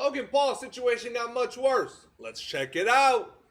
Logan Paul's situation got much worse. Let's check it out.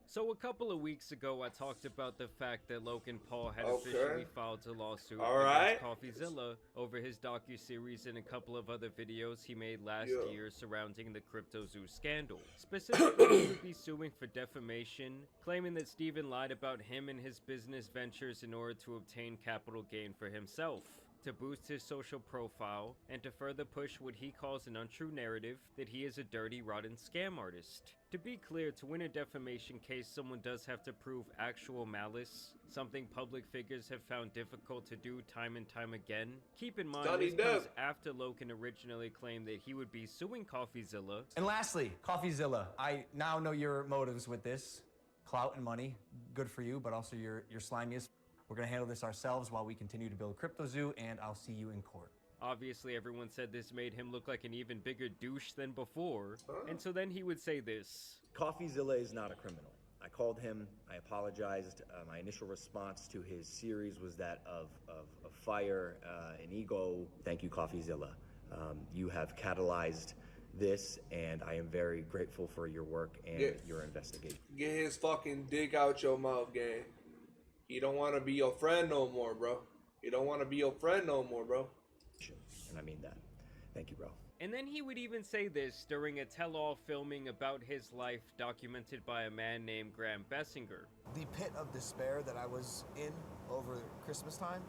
So a couple of weeks ago, I talked about the fact that Logan Paul had Okay. officially filed a lawsuit All right. against CoffeeZilla over his docuseries and a couple of other videos he made last Yeah. year surrounding the CryptoZoo scandal. Specifically, he would be suing for defamation, claiming that Steven lied about him and his business ventures in order to obtain capital gain for himself, to boost his social profile, and to further push what he calls an untrue narrative that he is a dirty, rotten scam artist. To be clear, to win a defamation case, someone does have to prove actual malice, something public figures have found difficult to do time and time again. Keep in mind, this comes after Logan originally claimed that he would be suing CoffeeZilla. And lastly, CoffeeZilla, I now know your motives with this. Clout and money, good for you, but also you're slimiest. We're gonna handle this ourselves while we continue to build CryptoZoo, and I'll see you in court. Obviously, everyone said this made him look like an even bigger douche than before, and so then he would say this. CoffeeZilla is not a criminal. I called him, I apologized. My initial response to his series was that of fire and ego. Thank you, CoffeeZilla. You have catalyzed this, and I am very grateful for your work and your investigation. Get his fucking dick out your mouth, gang. He don't want to be your friend no more, bro. He don't want to be your friend no more, bro. And I mean that. Thank you, bro. And then he would even say this during a tell-all filming about his life documented by a man named Graham Bessinger. The pit of despair that I was in over Christmas time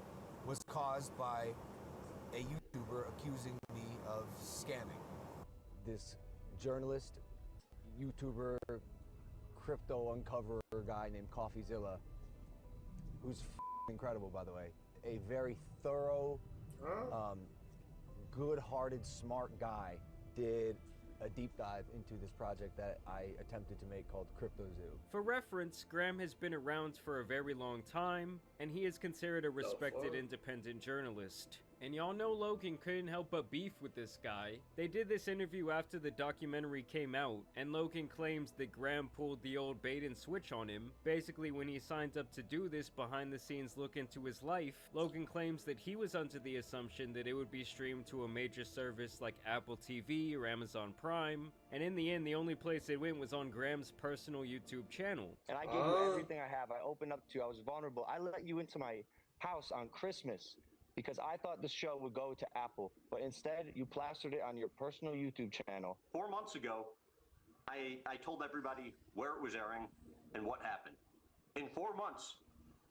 was caused by a YouTuber accusing me of scamming. This journalist, YouTuber, crypto uncoverer guy named CoffeeZilla, who's incredible, by the way. A very thorough, good-hearted, smart guy, did a deep dive into this project that I attempted to make called CryptoZoo. For reference, Graham has been around for a very long time, and he is considered a respected independent journalist. And y'all know Logan couldn't help but beef with this guy. They did this interview after the documentary came out, and Logan claims that Graham pulled the old bait and switch on him. Basically, when he signed up to do this behind-the-scenes look into his life, Logan claims that he was under the assumption that it would be streamed to a major service like Apple TV or Amazon Prime, and in the end, the only place it went was on Graham's personal YouTube channel. And I gave you everything I have. I opened up to you. I was vulnerable. I let you into my house on Christmas because I thought the show would go to Apple, but instead you plastered it on your personal YouTube channel. 4 months ago, I told everybody where it was airing and what happened. In 4 months,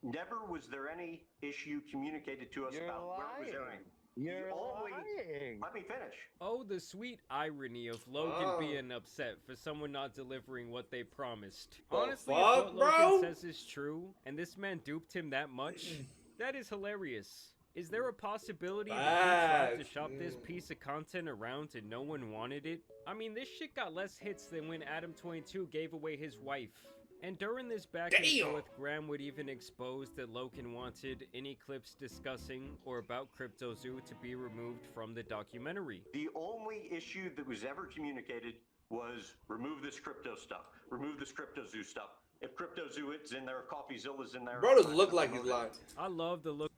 never was there any issue communicated to us about where it was airing. You're lying. Let me finish. Oh, the sweet irony of Logan being upset for someone not delivering what they promised. Honestly, if what Logan says is true, and this man duped him that much, that is hilarious. Is there a possibility that he tried to shop this piece of content around and no one wanted it? I mean, this shit got less hits than when Adam22 gave away his wife. And during this back and forth, Graham would even expose that Logan wanted any clips discussing or about CryptoZoo to be removed from the documentary. The only issue that was ever communicated was remove this crypto stuff, remove this CryptoZoo stuff. If CryptoZoo is in there, if CoffeeZilla's in there. Bro doesn't look like he's lying. I love the look.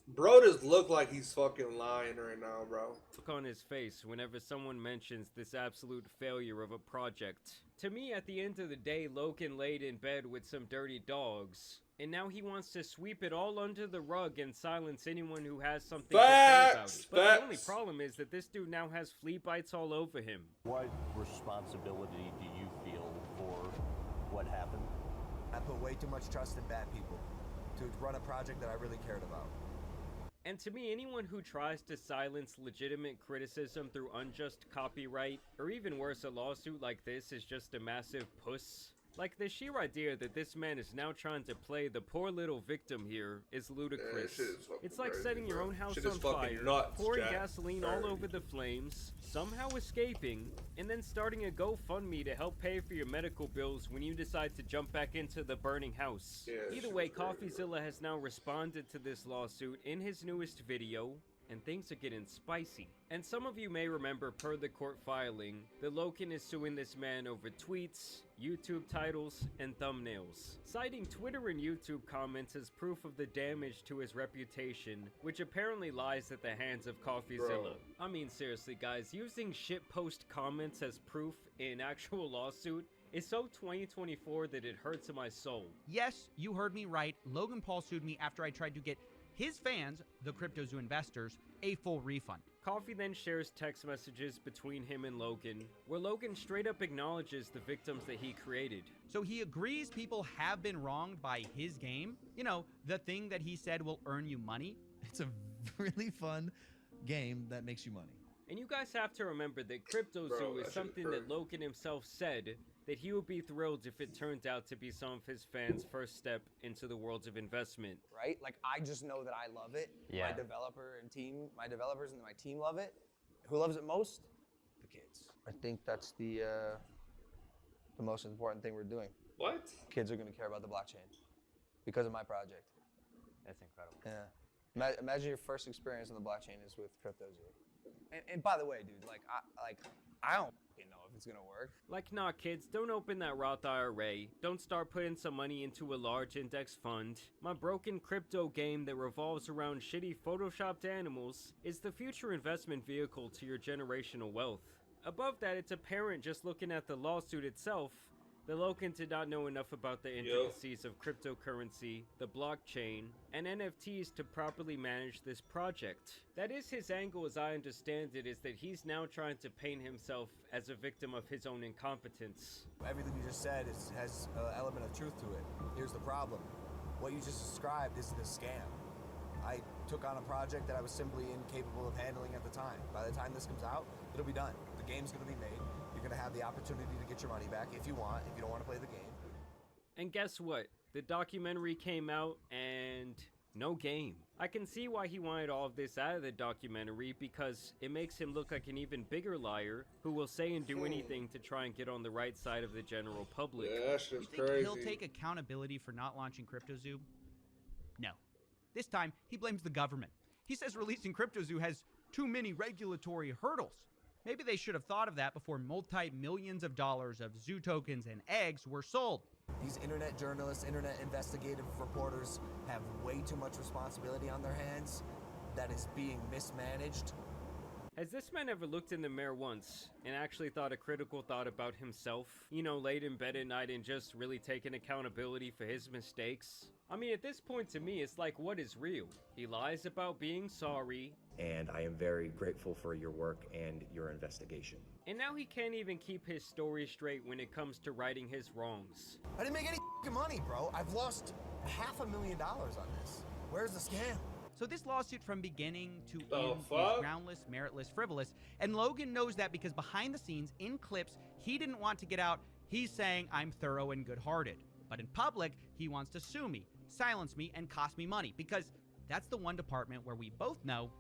Bro just look like he's fucking lying right now, bro. Look on his face whenever someone mentions this absolute failure of a project. To me, at the end of the day, Logan laid in bed with some dirty dogs, and now he wants to sweep it all under the rug and silence anyone who has something to say about it. But the only problem is that this dude now has flea bites all over him. What responsibility do you feel for what happened? I put way too much trust in bad people to run a project that I really cared about. And to me, anyone who tries to silence legitimate criticism through unjust copyright, or even worse, a lawsuit like this, is just a massive puss. Like, the sheer idea that this man is now trying to play the poor little victim here is ludicrous. It's like setting your own house on fire, pouring gasoline all over the flames, somehow escaping, and then starting a GoFundMe to help pay for your medical bills when you decide to jump back into the burning house. Either way, CoffeeZilla has now responded to this lawsuit in his newest video, and things are getting spicy. And some of you may remember, per the court filing, that Logan is suing this man over tweets, YouTube titles, and thumbnails, citing Twitter and YouTube comments as proof of the damage to his reputation, which apparently lies at the hands of CoffeeZilla. I mean, seriously guys, using shitpost comments as proof in actual lawsuit is so 2024 that it hurts in my soul. Yes, you heard me right. Logan Paul sued me after I tried to get his fans, the CryptoZoo investors, a full refund. Coffee then shares text messages between him and Logan, where Logan straight up acknowledges the victims that he created. So he agrees people have been wronged by his game. You know, the thing that he said will earn you money. It's a really fun game that makes you money. And you guys have to remember that CryptoZoo is something that Logan himself said that he would be thrilled if it turned out to be some of his fans' first step into the worlds of investment. Right? Like, I just know that I love it. Yeah. My developers and my team love it. Who loves it most? The kids. I think that's the most important thing we're doing. What? Kids are going to care about the blockchain because of my project. That's incredible. Yeah. Imagine your first experience on the blockchain is with CryptoZoo. And by the way, dude, I don't fucking know if it's gonna work. Like, nah, kids, don't open that Roth IRA. Don't start putting some money into a large index fund. My broken crypto game that revolves around shitty photoshopped animals is the future investment vehicle to your generational wealth. Above that, it's apparent just looking at the lawsuit itself that Logan did not know enough about the intricacies of cryptocurrency, the blockchain, and NFTs to properly manage this project. That is his angle, as I understand it, is that he's now trying to paint himself as a victim of his own incompetence. Everything you just said has an element of truth to it. Here's the problem. What you just described isn't a scam. I took on a project that I was simply incapable of handling at the time. By the time this comes out, it'll be done. The game's gonna be made. You're gonna have the opportunity to get your money back if you want, if you don't want to play the game. And guess what? The documentary came out and no game. I can see why he wanted all of this out of the documentary, because it makes him look like an even bigger liar who will say and do anything to try and get on the right side of the general public. Yeah, that's just You think crazy. he'll take accountability for not launching CryptoZoo? No. This time, he blames the government. He says releasing CryptoZoo has too many regulatory hurdles. Maybe they should have thought of that before multi-millions of dollars of zoo tokens and eggs were sold. These internet journalists, internet investigative reporters have way too much responsibility on their hands that is being mismanaged. Has this man ever looked in the mirror once and actually thought a critical thought about himself? You know, laid in bed at night and just really taking accountability for his mistakes? I mean, at this point to me, it's like, what is real? He lies about being sorry. And I am very grateful for your work and your investigation. And now he can't even keep his story straight when it comes to righting his wrongs. I didn't make any money, bro. I've lost $500,000 on this. Where's the scam? So this lawsuit from beginning to The end fuck? is groundless, meritless, frivolous, and Logan knows that because behind the scenes, in clips he didn't want to get out, he's saying I'm thorough and good-hearted. But in public, he wants to sue me, silence me, and cost me money, because that's the one department where we both know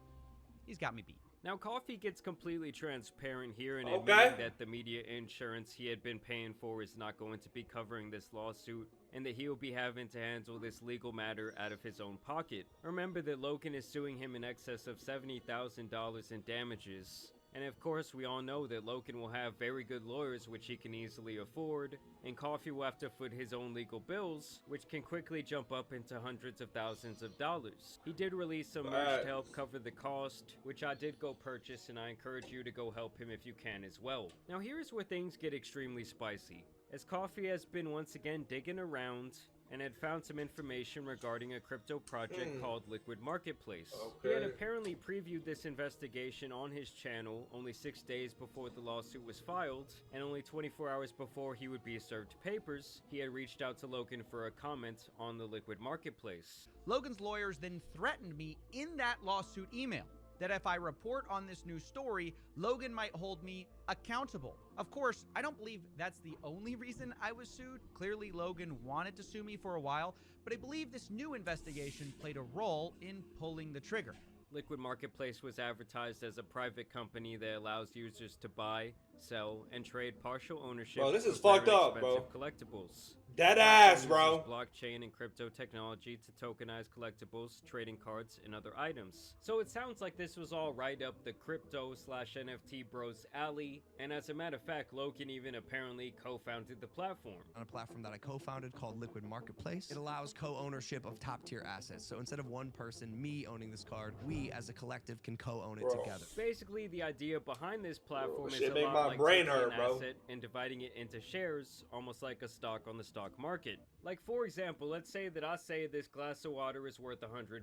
he's got me beat. Now, Coffee gets completely transparent here in Okay. admitting that the media insurance he had been paying for is not going to be covering this lawsuit, and that he will be having to handle this legal matter out of his own pocket. Remember that Logan is suing him in excess of $70,000 in damages. And of course, we all know that Logan will have very good lawyers, which he can easily afford, and Coffee will have to foot his own legal bills, which can quickly jump up into hundreds of thousands of dollars. He did release some merch to help cover the cost, which I did go purchase, and I encourage you to go help him if you can as well. Now here's where things get extremely spicy, as Coffee has been once again digging around and had found some information regarding a crypto project called Liquid Marketplace. He had apparently previewed this investigation on his channel only 6 days before the lawsuit was filed, and only 24 hours before he would be served papers, he had reached out to Logan for a comment on the Liquid Marketplace. Logan's lawyers then threatened me in that lawsuit email that if I report on this new story, Logan might hold me accountable. Of course, I don't believe that's the only reason I was sued. Clearly, Logan wanted to sue me for a while, but I believe this new investigation played a role in pulling the trigger. Liquid Marketplace was advertised as a private company that allows users to buy, sell, and trade partial ownership Bro, this is of very fucked up, bro. expensive collectibles. Dead The ass, platform bro. uses blockchain and crypto technology to tokenize collectibles, trading cards, and other items. So it sounds like this was all right up the crypto slash NFT bros alley, and as a matter of fact, Logan even apparently co-founded the platform. On a platform that I co-founded called Liquid Marketplace. It allows co-ownership of top-tier assets. So instead of one person, me owning this card, we as a collective can co-own it together. Basically, the idea behind this platform is shit a make lot my like brain taking hurt, an bro. asset and dividing it into shares, almost like a stock on the stock market. Like, for example, let's say that I say this glass of water is worth $100.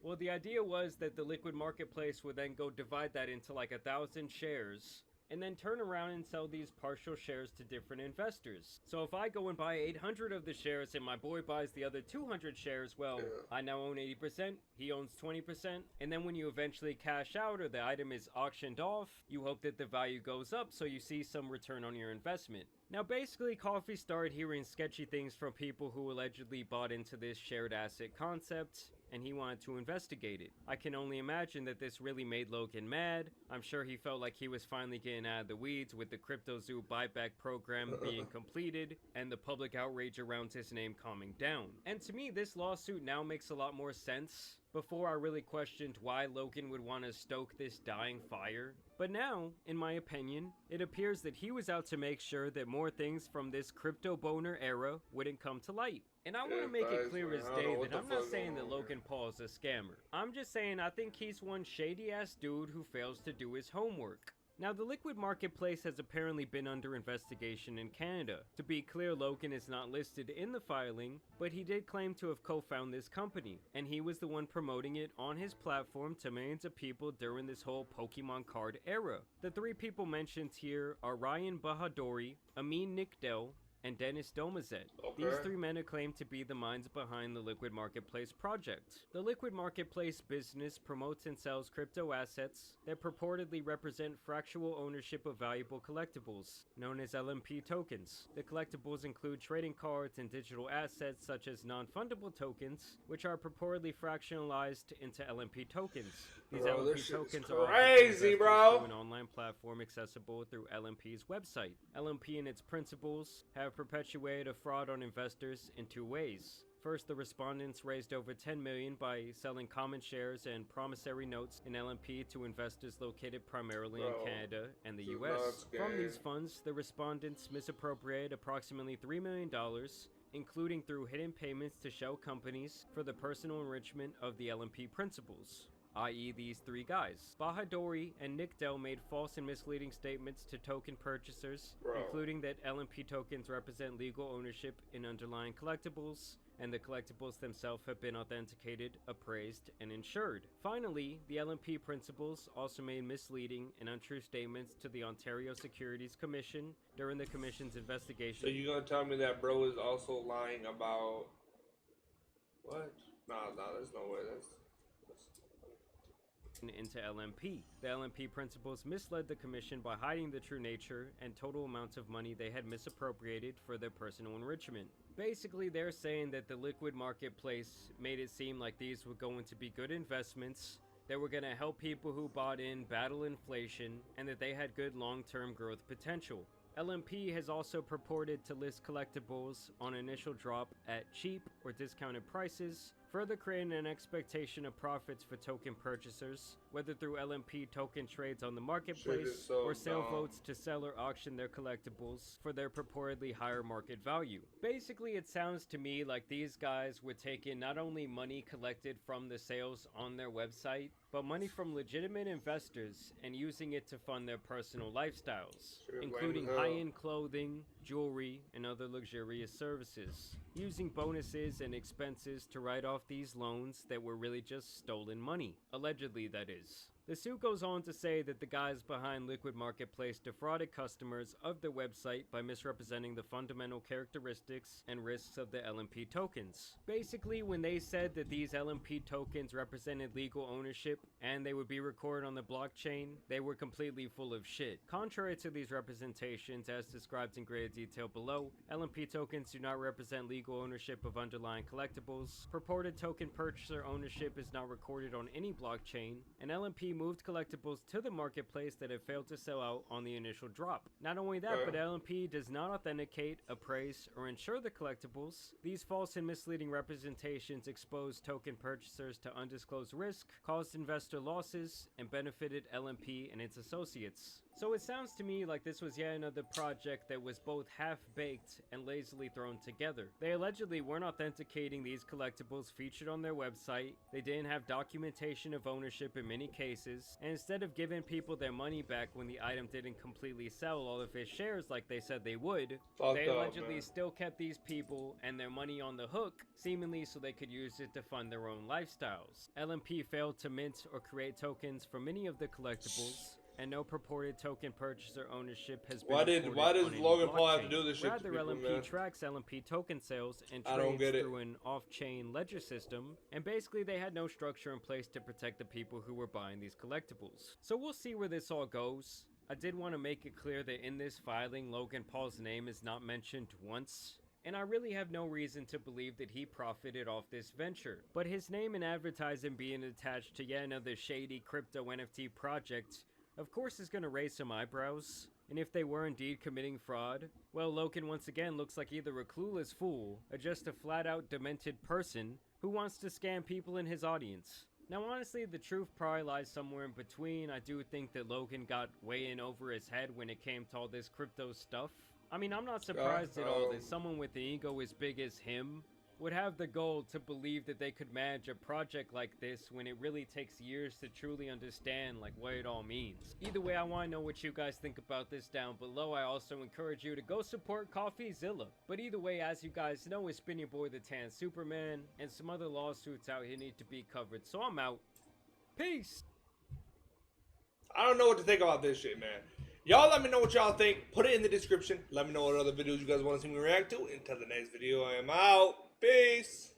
Well, the idea was that the Liquid Marketplace would then go divide that into like 1,000 shares, and then turn around and sell these partial shares to different investors. So if I go and buy 800 of the shares and my boy buys the other 200 shares, well, I now own 80%, he owns 20%, and then when you eventually cash out or the item is auctioned off, you hope that the value goes up so you see some return on your investment. Now basically, Coffee started hearing sketchy things from people who allegedly bought into this shared asset concept, and he wanted to investigate it. I can only imagine that this really made Logan mad. I'm sure he felt like he was finally getting out of the weeds with the CryptoZoo buyback program being completed and the public outrage around his name calming down. And to me, this lawsuit now makes a lot more sense. Before, I really questioned why Logan would want to stoke this dying fire. But now, in my opinion, it appears that he was out to make sure that more things from this crypto boner era wouldn't come to light. And I want to make it clear as day that I'm not saying that Logan Paul is a scammer. I'm just saying I think he's one shady ass dude who fails to do his homework. Now, the Liquid Marketplace has apparently been under investigation in Canada. To be clear, Logan is not listed in the filing, but he did claim to have co-founded this company, and he was the one promoting it on his platform to millions of people during this whole Pokemon card era. The three people mentioned here are Ryan Bahadori, Amin Nickdell, and Dennis Domazet. These three men are claimed to be the minds behind the Liquid Marketplace project. The Liquid Marketplace business promotes and sells crypto assets that purportedly represent fractional ownership of valuable collectibles, known as LMP tokens. The collectibles include trading cards and digital assets such as non-fundable tokens, which are purportedly fractionalized into LMP tokens. These LMP tokens are crazy, bro. through an online platform accessible through LMP's website. LMP and its principals have perpetuated a fraud on investors in two ways. First, the respondents raised over $10 million by selling common shares and promissory notes in LMP to investors located primarily in Canada and the US. From these funds, the respondents misappropriated approximately $3 million, including through hidden payments to shell companies for the personal enrichment of the LMP principals, i.e. these three guys. Bahadori and Nick Dell made false and misleading statements to token purchasers, including that LMP tokens represent legal ownership in underlying collectibles, and the collectibles themselves have been authenticated, appraised, and insured. Finally, the LMP principals also made misleading and untrue statements to the Ontario Securities Commission during the Commission's investigation. So you gonna tell me that bro is also lying about what? Nah, there's no way. That's into LMP. The LMP principals misled the commission by hiding the true nature and total amounts of money they had misappropriated for their personal enrichment. Basically, they're saying that the Liquid Marketplace made it seem like these were going to be good investments, that were going to help people who bought in battle inflation, and that they had good long-term growth potential. LMP has also purported to list collectibles on initial drop at cheap or discounted prices, further creating an expectation of profits for token purchasers, whether through LMP token trades on the marketplace or sale votes to sell or auction their collectibles for their purportedly higher market value. Basically, it sounds to me like these guys were taking not only money collected from the sales on their website, but money from legitimate investors and using it to fund their personal lifestyles, including high-end clothing, jewelry, and other luxurious services, using bonuses and expenses to write off these loans that were really just stolen money. Allegedly, that is. The suit goes on to say that the guys behind Liquid Marketplace defrauded customers of their website by misrepresenting the fundamental characteristics and risks of the LMP tokens. Basically, when they said that these LMP tokens represented legal ownership and they would be recorded on the blockchain, they were completely full of shit. Contrary to these representations, as described in greater detail below, LMP tokens do not represent legal ownership of underlying collectibles, purported token purchaser ownership is not recorded on any blockchain, and LMP moved collectibles to the marketplace that had failed to sell out on the initial drop. Not only that, but LMP does not authenticate, appraise, or insure the collectibles. These false and misleading representations exposed token purchasers to undisclosed risk, caused investor losses, and benefited LMP and its associates. So it sounds to me like this was yet another project that was both half-baked and lazily thrown together. They allegedly weren't authenticating these collectibles featured on their website, they didn't have documentation of ownership in many cases, and instead of giving people their money back when the item didn't completely sell all of its shares like they said they would, they allegedly still kept these people and their money on the hook, seemingly so they could use it to fund their own lifestyles. LMP failed to mint or create tokens for many of the collectibles, and no purported token purchaser ownership has been Why does Logan Paul have to do this shit? Rather, to people, LMP man? tracks LMP token sales and I don't trades get it. through an off-chain ledger system, and basically they had no structure in place to protect the people who were buying these collectibles. So we'll see where this all goes. I did want to make it clear that in this filing, Logan Paul's name is not mentioned once, and I really have no reason to believe that he profited off this venture. But his name and advertising being attached to yet another shady crypto NFT project of course is going to raise some eyebrows, and if they were indeed committing fraud, well, Logan once again looks like either a clueless fool or just a flat-out demented person who wants to scam people in his audience. Now honestly, the truth probably lies somewhere in between. I do think that Logan got way in over his head when it came to all this crypto stuff. I mean, I'm not surprised at all that someone with an ego as big as him would have the goal to believe that they could manage a project like this when it really takes years to truly understand like what it all means. Either way, I want to know what you guys think about this down below. I also encourage you to go support CoffeeZilla. But either way, as you guys know, it's been your boy the Tan Superman, and some other lawsuits out here need to be covered. So I'm out. Peace! I don't know what to think about this shit, man. Y'all let me know what y'all think. Put it in the description. Let me know what other videos you guys want to see me react to. Until the next video, I am out. Peace.